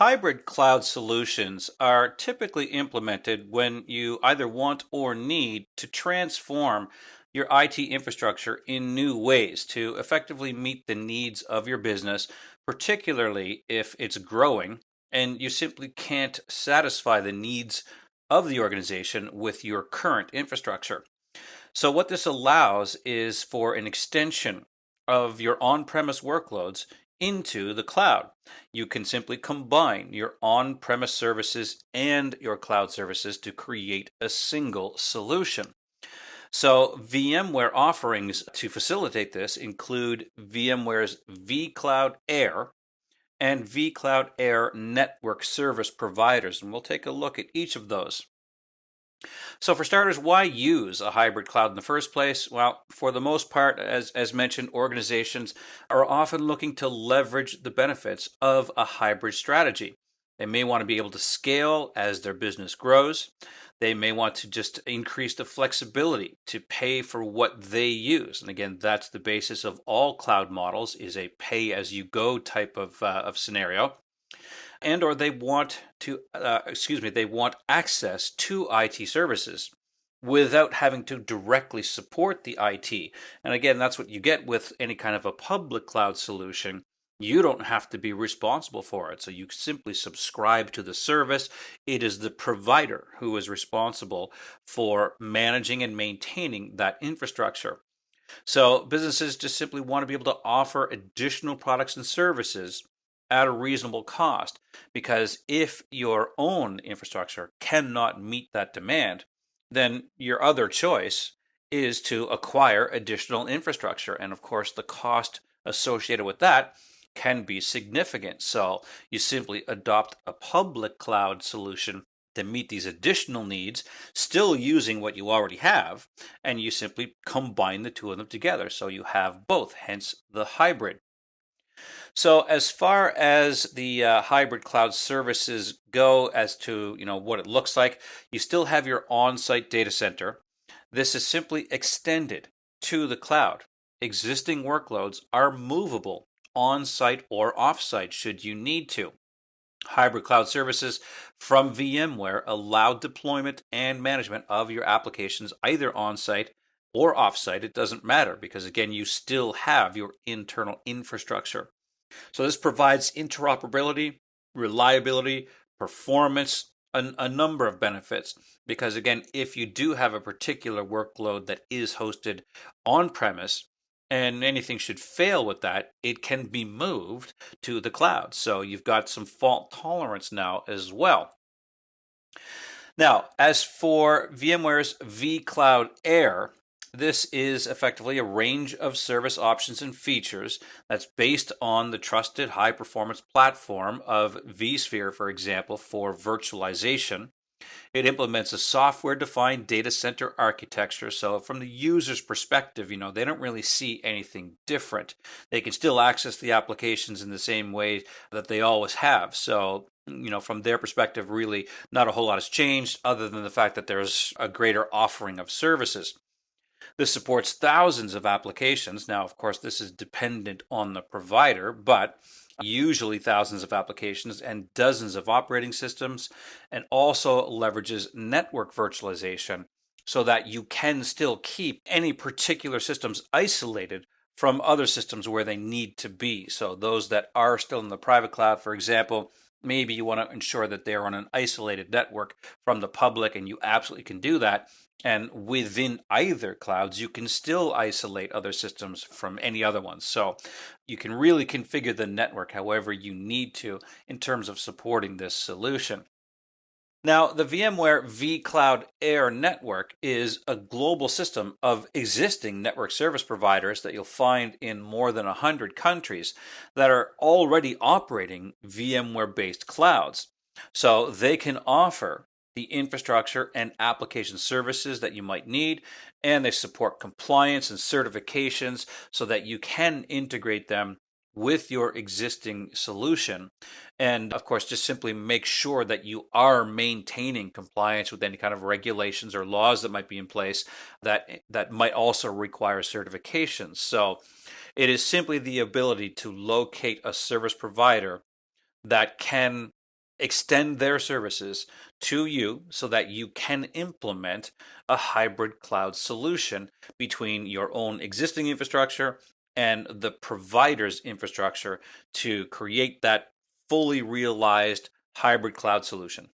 Hybrid cloud solutions are typically implemented when you either want or need to transform your IT infrastructure in new ways to effectively meet the needs of your business, particularly if it's growing and you simply can't satisfy the needs of the organization with your current infrastructure. So, what this allows is for an extension of your on premise workloads into the cloud. You can simply combine your on premise services and your cloud services to create a single solution. So, VMware offerings to facilitate this include VMware's vCloud Air and vCloud Air network service providers. And we'll take a look at each of those. So for starters, why use a hybrid cloud in the first place? Well, for the most part, as mentioned, organizations are often looking to leverage the benefits of a hybrid strategy. They may want to be able to scale as their business grows. They may want to just increase the flexibility to pay for what they use. And again, that's the basis of all cloud models, is a pay-as-you-go type of scenario. And or they want they want access to IT services without having to directly support the IT. And again, that's what you get with any kind of a public cloud solution. You don't have to be responsible for it. So you simply subscribe to the service. It is the provider who is responsible for managing and maintaining that infrastructure. So businesses just simply want to be able to offer additional products and services at a reasonable cost, because if your own infrastructure cannot meet that demand, then your other choice is to acquire additional infrastructure. And of course, the cost associated with that can be significant. So you simply adopt a public cloud solution to meet these additional needs, still using what you already have, and you simply combine the two of them together. So you have both, hence the hybrid. So as far as the hybrid cloud services go, as to what it looks like, you still have your on-site data center. This is simply extended to the cloud. Existing workloads are movable on-site or off-site should you need to. Hybrid cloud services from VMware allow deployment and management of your applications either on-site or off-site. It doesn't matter, because again, you still have your internal infrastructure. So this provides interoperability, reliability, performance, a number of benefits. Because again, if you do have a particular workload that is hosted on premise and anything should fail with that, it can be moved to the cloud. So you've got some fault tolerance now as well. Now, as for VMware's vCloud Air, this is effectively a range of service options and features that's based on the trusted high-performance platform of vSphere, for example, for virtualization. It implements a software-defined data center architecture. So from the user's perspective, they don't really see anything different. They can still access the applications in the same way that they always have. So from their perspective, really not a whole lot has changed other than the fact that there's a greater offering of services. This supports thousands of applications. Now, of course, this is dependent on the provider, but usually thousands of applications and dozens of operating systems, and also leverages network virtualization so that you can still keep any particular systems isolated from other systems where they need to be. So those that are still in the private cloud, for example, maybe you want to ensure that they're on an isolated network from the public, and you absolutely can do that. And within either clouds, you can still isolate other systems from any other ones. So you can really configure the network however you need to in terms of supporting this solution. Now, the VMware vCloud Air network is a global system of existing network service providers that you'll find in more than 100 countries that are already operating VMware-based clouds. So they can offer the infrastructure and application services that you might need, and they support compliance and certifications so that you can integrate them with your existing solution. And of course, just simply make sure that you are maintaining compliance with any kind of regulations or laws that might be in place that might also require certifications. So it is simply the ability to locate a service provider that can extend their services to you so that you can implement a hybrid cloud solution between your own existing infrastructure and the provider's infrastructure to create that fully realized hybrid cloud solution.